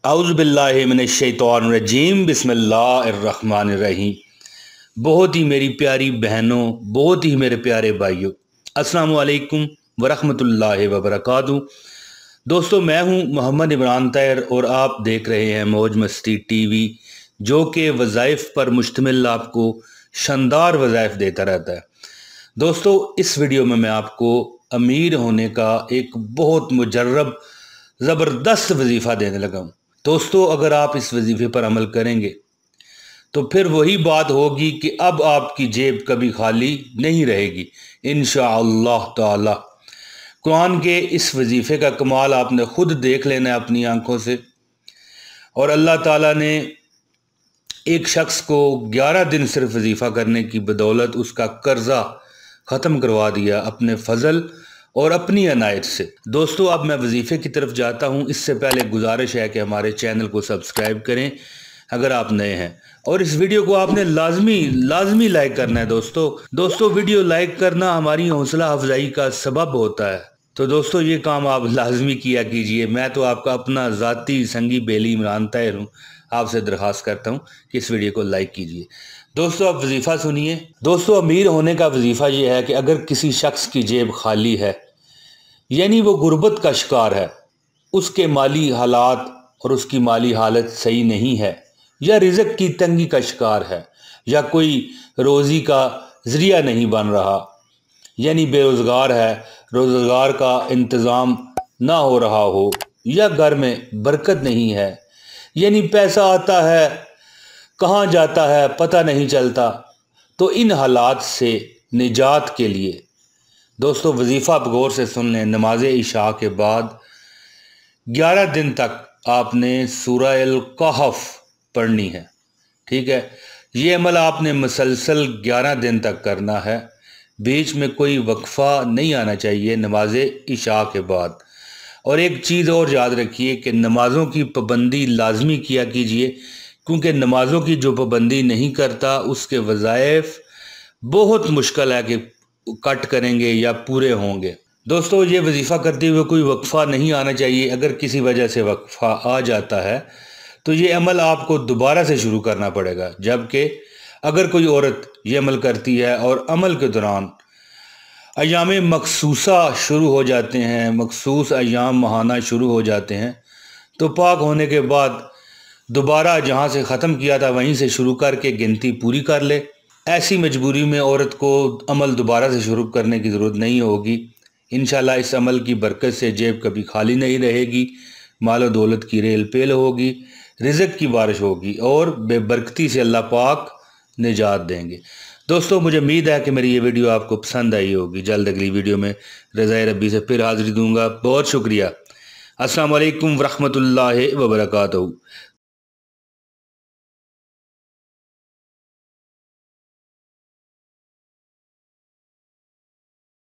औज़ु बिल्लाहि मिनश्शैतानिर्रजीम बिस्मिल्लाहिर्रहमानिर्रहीम। बहुत ही मेरी प्यारी बहनों, बहुत ही मेरे प्यारे भाइयों, अस्सलामु अलैकुम वरहमतुल्लाहि वबरकातुहू। दोस्तों, मैं हूं मोहम्मद इमरान ताहिर और आप देख रहे हैं मौज मस्ती टीवी, जो कि वज़ाइफ पर मुश्तमिल आपको शानदार वज़ाइफ देता रहता है। दोस्तों, इस वीडियो में मैं आपको अमीर होने का एक बहुत मुजर्रब ज़बरदस्त वजीफ़ा देने लगा हूँ। दोस्तों, अगर आप इस वजीफ़े पर अमल करेंगे तो फिर वही बात होगी कि अब आपकी जेब कभी खाली नहीं रहेगी इंशाअल्लाह ताला। कुरान के इस वजीफ़े का कमाल आपने खुद देख लेना है अपनी आंखों से। और अल्लाह ताला ने एक शख्स को 11 दिन सिर्फ वजीफ़ा करने की बदौलत उसका कर्जा ख़त्म करवा दिया अपने फजल और अपनी अनायत से। दोस्तों, अब मैं वजीफ़े की तरफ जाता हूँ। इससे पहले गुजारिश है कि हमारे चैनल को सब्सक्राइब करें अगर आप नए हैं, और इस वीडियो को आपने लाजमी लाइक करना है। दोस्तों, वीडियो लाइक करना हमारी हौसला अफजाई का सबब होता है। तो दोस्तों, ये काम आप लाजमी किया कीजिए। मैं तो आपका अपना ज़ाती संगी बेली इमरान ताहिर हूँ। आपसे दरख्वास्त करता हूँ कि इस वीडियो को लाइक कीजिए। दोस्तों, अब वजीफ़ा सुनिए। दोस्तों, अमीर होने का वजीफ़ा ये है कि अगर किसी शख्स की जेब खाली है, यानी वो गुर्बत का शिकार है, उसके माली हालात और उसकी माली हालत सही नहीं है, या रिज़्क़ की तंगी का शिकार है, या कोई रोज़ी का ज़रिया नहीं बन रहा, यानी बेरोज़गार है, रोज़गार का इंतज़ाम ना हो रहा हो, या घर में बरकत नहीं है, यानी पैसा आता है कहाँ जाता है पता नहीं चलता। तो इन हालात से निजात के लिए दोस्तों, वजीफ़ा आप गौर से सुन लें। नमाज इशा के बाद 11 दिन तक आपने सूरह अल कहफ पढ़नी है। ठीक है, ये अमल आपने मुसलसल 11 दिन तक करना है। बीच में कोई वक्फ़ा नहीं आना चाहिए नमाज इशा के बाद। और एक चीज़ और याद रखिए कि नमाज़ों की पाबंदी लाजमी किया कीजिए, क्योंकि नमाज़ों की जो पाबंदी नहीं करता उसके वज़ाइफ बहुत मुश्किल है कि कट करेंगे या पूरे होंगे। दोस्तों, ये वजीफ़ा करते हुए कोई वक्फ़ा नहीं आना चाहिए। अगर किसी वजह से वक्फ़ा आ जाता है तो ये अमल आपको दोबारा से शुरू करना पड़ेगा। जबकि अगर कोई औरत ये अमल करती है और अमल के दौरान अयाम मखसूसा शुरू हो जाते हैं, मखसूस अयाम महाना शुरू हो जाते हैं, तो पाक होने के बाद दोबारा जहाँ से ख़त्म किया था वहीं से शुरू करके गिनती पूरी कर ले। ऐसी मजबूरी में औरत को अमल दोबारा से शुरू करने की ज़रूरत नहीं होगी। इंशाल्लाह इस अमल की बरकत से जेब कभी खाली नहीं रहेगी, मालो दौलत की रेल पेल होगी, रिज़्क़ की बारिश होगी और बेबरकती से अल्लाह पाक निजात देंगे। दोस्तों, मुझे उम्मीद है कि मेरी ये वीडियो आपको पसंद आई होगी। जल्द अगली वीडियो में रज़ाए रब्बी से फिर हाज़िरी दूँगा। बहुत शुक्रिया। अस्सलामु अलैकुम वरहमतुल्लाहि वबरकातुहू।